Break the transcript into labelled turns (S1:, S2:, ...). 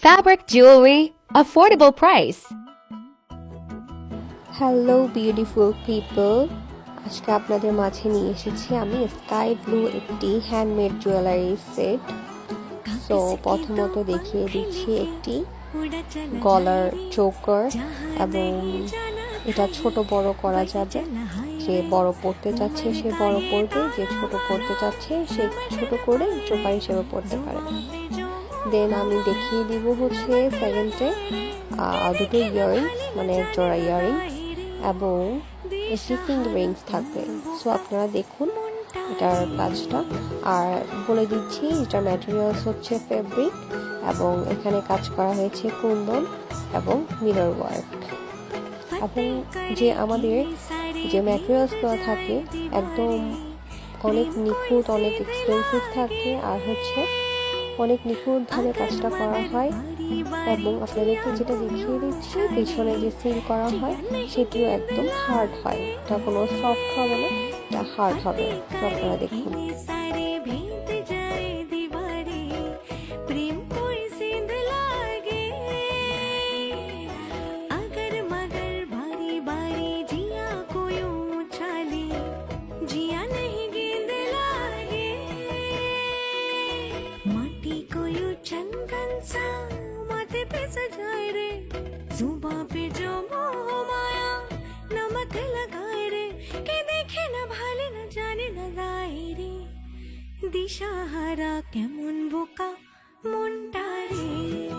S1: fabric jewelry, affordable price.
S2: Hello beautiful people, আজকে আপনাদের মাঝে নিয়ে এসেছি আমি স্কাই ব্লু একটি হ্যান্ডমেড জুয়েলারি সেট। সো প্রথমত দেখিয়ে দিচ্ছি একটি গলার চোকার, এবং এটা ছোট বড় করা যাবে। যে বড় পড়তে চাচ্ছে সে বড় পড়বে, যে ছোট পড়তে চাচ্ছে সে ছোট করে চোকার হিসেবে পড়তে পারে। দেন আমি দেখিয়ে দিব হচ্ছে সেকেন্ডে দুটো ইয়াররিংস, মানে এক জোড়া ইয়াররিংস এবং একটি ফিঙ্গার রিংস থাকবে। সো আপনারা দেখুন এটার কাজটা। আর বলে দিচ্ছি এটার ম্যাটেরিয়ালস হচ্ছে ফেব্রিক, এবং এখানে কাজ করা হয়েছে কুন্দন এবং মিরর ওয়ার্ক। এবং যে আমাদের যে ম্যাটেরিয়ালসগুলো থাকে একদম অনেক নিখুঁত, অনেক এক্সপেন্সিভ থাকে, আর হচ্ছে অনেক নিখুঁতভাবে কাজটা করা হয়। এবং আপনাদেরকে যেটা দেখিয়ে দিচ্ছি পিছনে যে সিল করা হয় সেটিও একদম হার্ড হয়, এটা কোনো সফট হবে না, এটা হার্ড হবে। তো আপনারা দেখুন।
S3: सजाए रे जुबां पे जो मोह माया नमक लगाए रे के देखे न भाले न जाने न गाए रे दिशाहारा केमन बोका मुंडा रे।